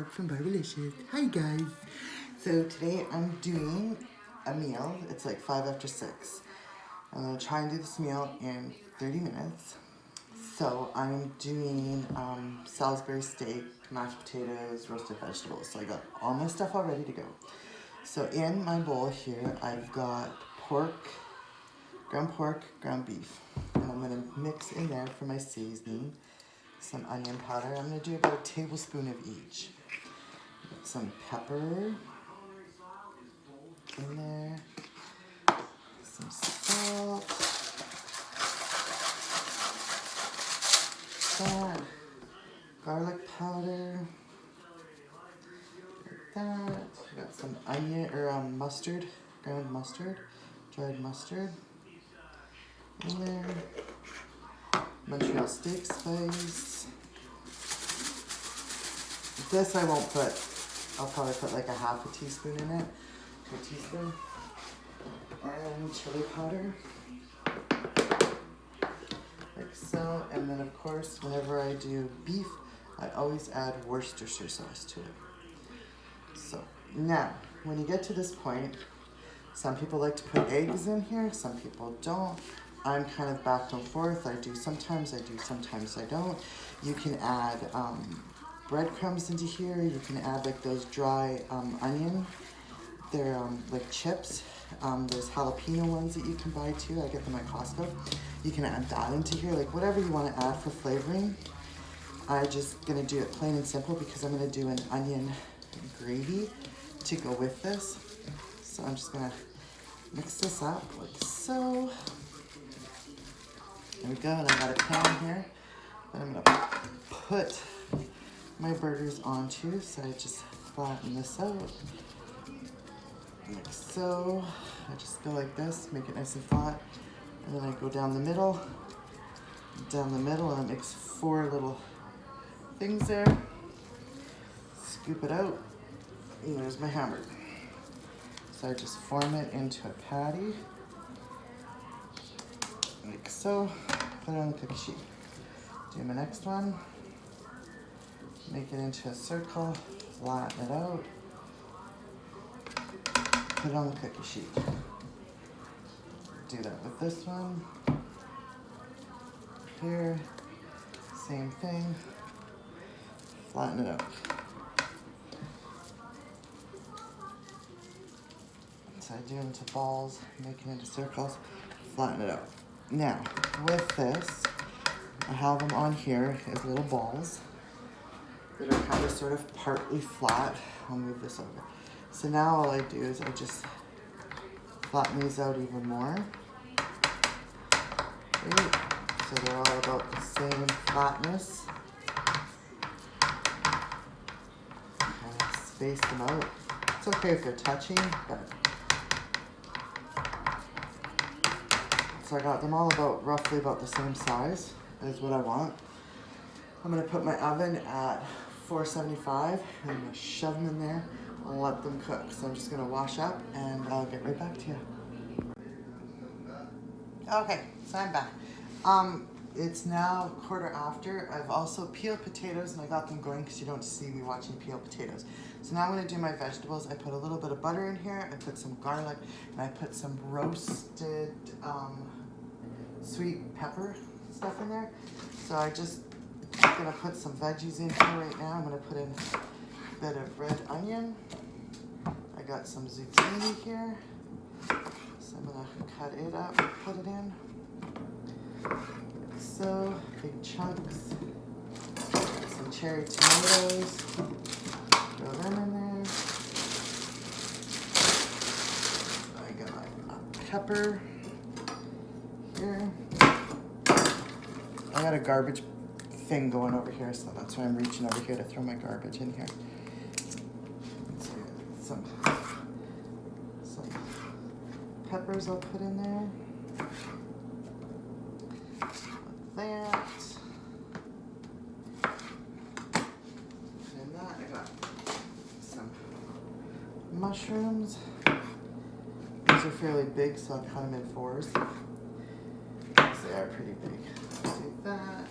Barb from Barbalicious. Hi guys! So today I'm doing a meal. It's like 5 after 6. I'm going to try and do this meal in 30 minutes. So I'm doing Salisbury steak, mashed potatoes, roasted vegetables. So I got all my stuff all ready to go. So in my bowl here I've got pork, ground beef. And I'm going to mix in there for my seasoning some onion powder. I'm going to do about a tablespoon of each. Put some pepper in there, some salt, that, garlic powder, like that. I got some onion or mustard, ground mustard, dried mustard in there. Montreal steak spice. This I won't put. I'll probably put like a half a teaspoon in it, to a teaspoon. And chili powder, like so. And then of course, whenever I do beef, I always add Worcestershire sauce to it. So now, when you get to this point, some people like to put eggs in here, some people don't. I'm kind of back and forth. I do sometimes I don't. You can add breadcrumbs into here. You can add like those dry onion. They're like chips. There's jalapeno ones that you can buy too. I get them at Costco. You can add that into here, like whatever you want to add for flavoring. I'm just gonna do it plain and simple because I'm gonna do an onion gravy to go with this. So I'm just gonna mix this up like so. There we go, and I got a pan here that I'm gonna put my burgers onto. So I just flatten this out, like so. I just go like this, make it nice and flat, and then I go down the middle, and it makes 4 little things there. Scoop it out, and there's my hamburger. So I just form it into a patty, like so. Put it on the cookie sheet. Do my next one. Make it into a circle, flatten it out. Put it on the cookie sheet. Do that with this one. Here, same thing. Flatten it out. So I do it into balls, make it into circles, flatten it out. Now, with this, I have them on here as little balls that are kind of sort of partly flat. I'll move this over. So now all I do is I just flatten these out even more. Right. So they're all about the same flatness. Kind of space them out. It's okay if they're touching, but so I got them all about roughly about the same size as what I want. I'm gonna put my oven at 475 and I'm gonna shove them in there and let them cook. So I'm just gonna wash up and I'll get right back to you. Okay, so I'm back. It's now 1/4 after. I've also peeled potatoes and I got them going because you don't see me watching peel potatoes. So now I'm gonna do my vegetables. I put a little bit of butter in here. I put some garlic and I put some roasted sweet pepper stuff in there. So I'm gonna put some veggies in here right now. I'm gonna put in a bit of red onion. I got some zucchini here. So I'm gonna cut it up and put it in. So, big chunks. Some cherry tomatoes. Throw them in there. I got a pepper here. I got a garbage thing going over here, so that's why I'm reaching over here to throw my garbage in here. Some peppers I'll put in there. Like that. And that, I got some mushrooms. These are fairly big, so I'll cut them in 4s. Because they are pretty big. Do that.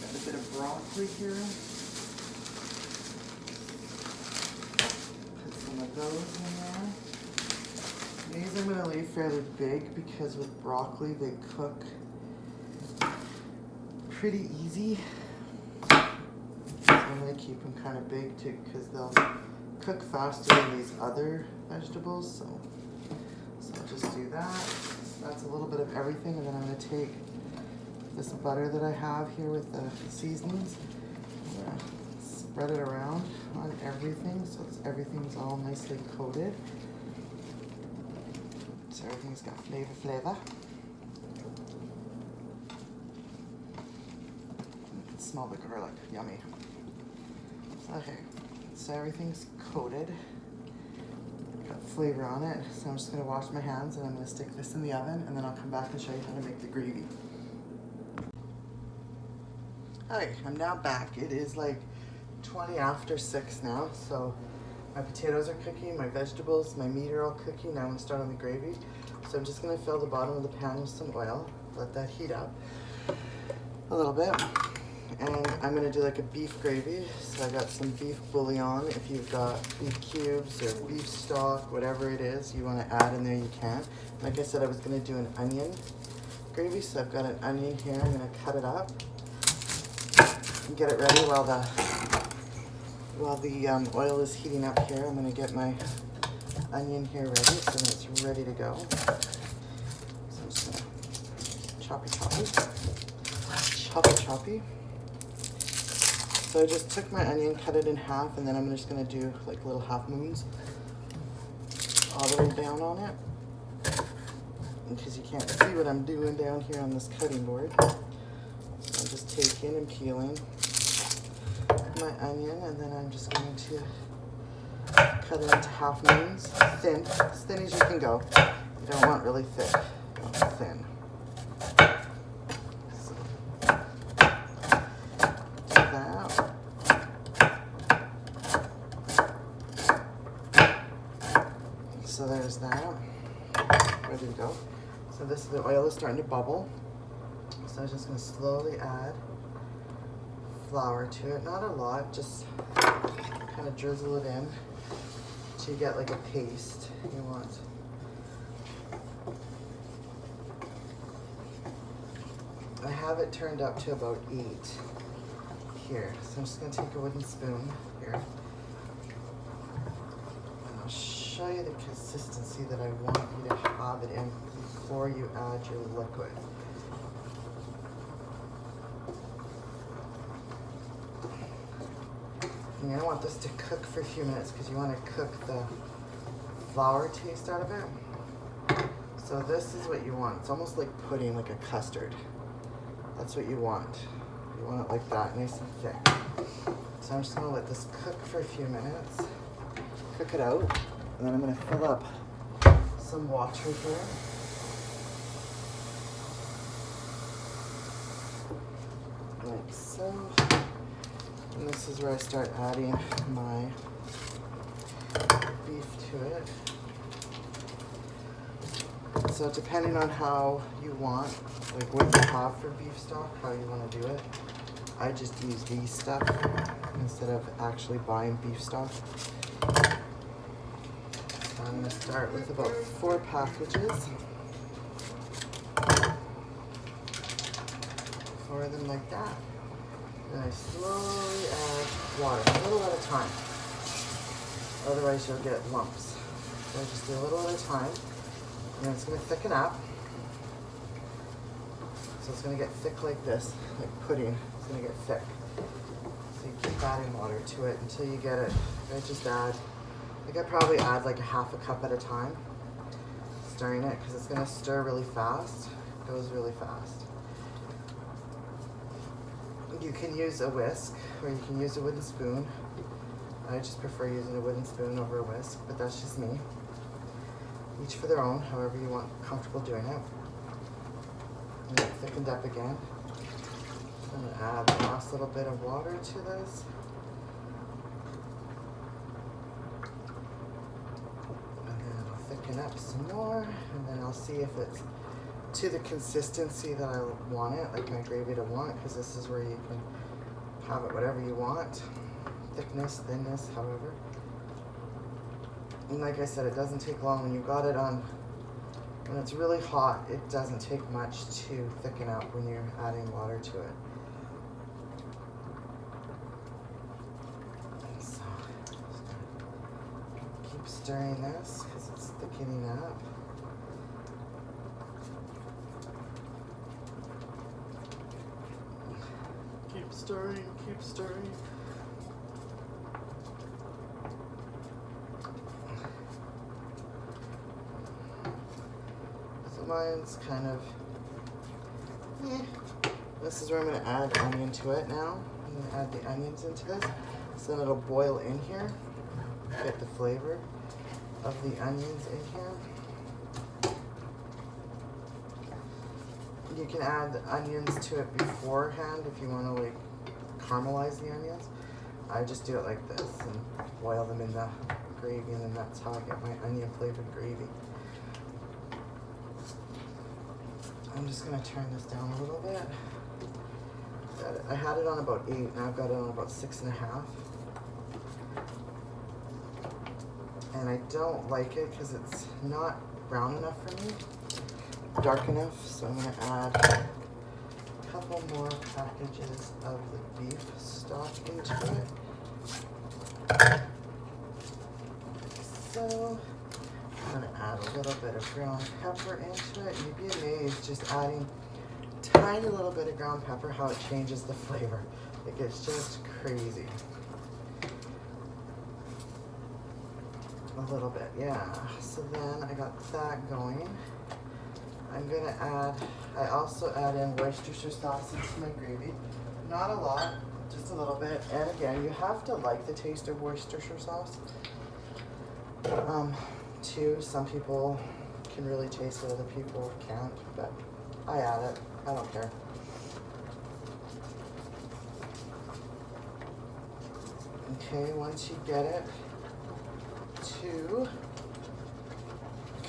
Got a bit of broccoli here. those in there. These I'm going to leave fairly big because with broccoli they cook pretty easy. So I'm going to keep them kind of big too because they'll cook faster than these other vegetables. So I'll just do that. So that's a little bit of everything, and then I'm going to take this butter that I have here with the seasonings. I'm going to spread it around on everything so everything's all nicely coated. So everything's got flavor. You can smell the garlic, yummy. Okay, so everything's coated. Got flavor on it. So I'm just gonna wash my hands and I'm gonna stick this in the oven and then I'll come back and show you how to make the gravy. Okay, I'm now back. It is like 20 after 6 now, so my potatoes are cooking, my vegetables, my meat are all cooking. Now I'm gonna start on the gravy. So I'm just gonna fill the bottom of the pan with some oil, let that heat up a little bit. And I'm gonna do like a beef gravy. So I got some beef bouillon. If you've got beef cubes or beef stock, whatever it is you wanna add in there, you can. Like I said, I was gonna do an onion gravy. So I've got an onion here, I'm gonna cut it up and get it ready while the oil is heating up here. I'm gonna get my onion here ready so that it's ready to go. So I'm just gonna choppy. So I just took my onion, cut it in half, and then I'm just gonna do like little half moons all the way down on it. Because you can't see what I'm doing down here on this cutting board. So I'm just taking and peeling my onion, and then I'm just going to cut it into half moons, thin, as thin as you can go. You don't want really thick, you want thin. So, do that. So there's that, ready to go. So the oil is starting to bubble. So I'm just gonna slowly add flour to it, not a lot, just kind of drizzle it in till you get like a paste you want. I have it turned up to about 8 here, so I'm just going to take a wooden spoon here and I'll show you the consistency that I want you to have it in before you add your liquid. And you're going to want this to cook for a few minutes because you want to cook the flour taste out of it. So this is what you want. It's almost like pudding, like a custard. That's what you want. You want it like that, nice and thick. So I'm just going to let this cook for a few minutes. Cook it out. And then I'm going to fill up some water here. Like so. And this is where I start adding my beef to it. So depending on how you want, like what you have for beef stock, how you want to do it, I just use these stuff instead of actually buying beef stock. So I'm going to start with about 4 packages. 4 of them like that. And I slowly add water, a little at a time. Otherwise you'll get lumps. So I just do a little at a time. And it's going to thicken up. So it's going to get thick like this, like pudding. It's going to get thick. So you keep adding water to it until you get it. I just add, like I probably add like a half a cup at a time, stirring it because it's going to stir really fast. It goes really fast. You can use a whisk or you can use a wooden spoon. I just prefer using a wooden spoon over a whisk, but that's just me. Each for their own, however you want comfortable doing it. And it thickened up again. I'm going to add the last little bit of water to this. And then I'll thicken up some more, and then I'll see if it's to the consistency that I want it, like my gravy to want, because this is where you can have it whatever you want. Thickness, thinness, however. And like I said, it doesn't take long when you got it on. When it's really hot, it doesn't take much to thicken up when you're adding water to it. And so, keep stirring this because it's thickening up. Keep stirring, keep stirring. Mine's kind of, This is where I'm going to add onion to it now. I'm going to add the onions into this. So then it'll boil in here. Get the flavor of the onions in here. You can add the onions to it beforehand if you want to like caramelize the onions. I just do it like this and boil them in the gravy, and then that's how I get my onion flavored gravy. I'm just going to turn this down a little bit. I had it on about 8, and I've got it on about 6.5. And I don't like it because it's not brown enough for me, dark enough. So I'm going to add a couple more packages of the beef stock into it. So I'm going to add a little bit of ground pepper into it. You'd be amazed just adding a tiny little bit of ground pepper how it changes the flavor. It gets just crazy. A little bit, yeah. So then I got that going. I'm going to add, I also add in Worcestershire sauce into my gravy. Not a lot, just a little bit. And again, you have to like the taste of Worcestershire sauce. Too. Some people can really taste it, other people can't, but I add it. I don't care. Okay, once you get it to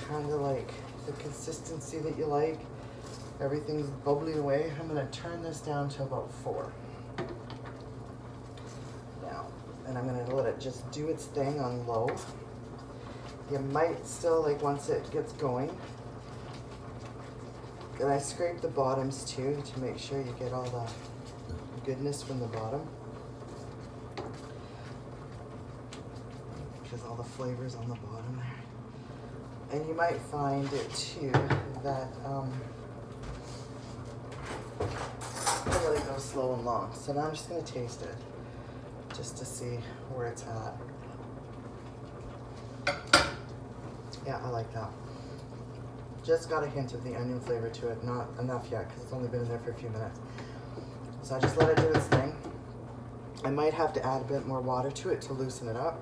kind of like the consistency that you like, everything's bubbling away, I'm going to turn this down to about 4 now, and I'm going to let it just do its thing on low. You might still, like once it gets going, and I scrape the bottoms too to make sure you get all the goodness from the bottom, because all the flavors on the bottom there. And you might find it too that I really go slow and long. So now I'm just going to taste it just to see where it's at. Yeah, I like that. Just got a hint of the onion flavor to it. Not enough yet because it's only been in there for a few minutes. So I just let it do its thing. I might have to add a bit more water to it to loosen it up.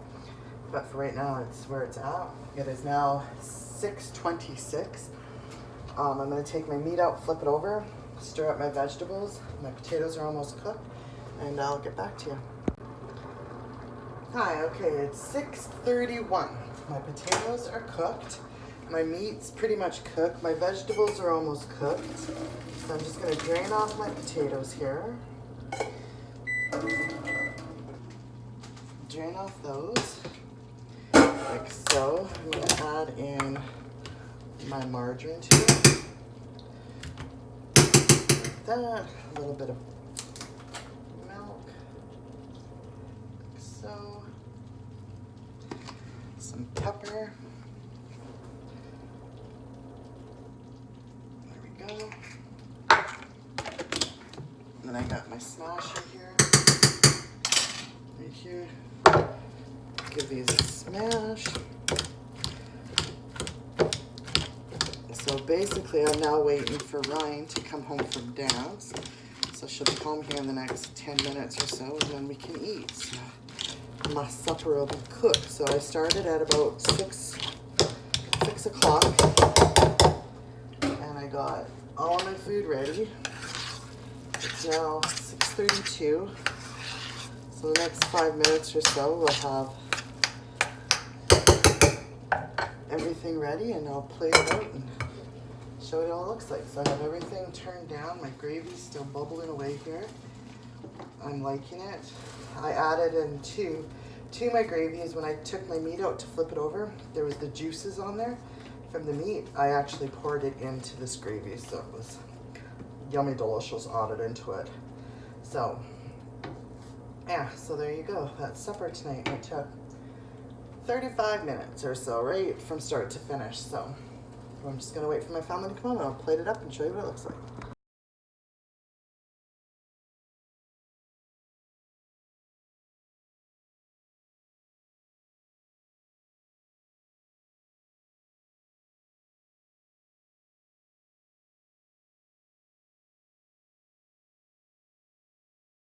But for right now, it's where it's at. It is now 6:26. I'm going to take my meat out, flip it over, stir up my vegetables. My potatoes are almost cooked, and I'll get back to you. Hi, okay, it's 6:31. My potatoes are cooked. My meat's pretty much cooked. My vegetables are almost cooked. So I'm just going to drain off my potatoes here. Drain off those, like so. I'm going to add in my margarine to it. Like that. A little bit of milk, like so. Some pepper. There we go. And then I got my smasher here. Right here. Give these a smash. So basically I'm now waiting for Ryan to come home from dance. So she'll be home here in the next 10 minutes or so, and then we can eat. So my supper will be cooked. So I started at about 6 o'clock, and I got all of my food ready. It's now 6:32. So the next 5 minutes or so we'll have everything ready, and I'll play it out and show you what it all looks like. So I have everything turned down. My gravy's still bubbling away here. I'm liking it. I added in 2 Two of my gravies, when I took my meat out to flip it over, there was the juices on there from the meat. I actually poured it into this gravy, so it was yummy delicious added into it. So yeah, so there you go. That's supper tonight. It took 35 minutes or so, right, from start to finish. So I'm just gonna wait for my family to come home and I'll plate it up and show you what it looks like.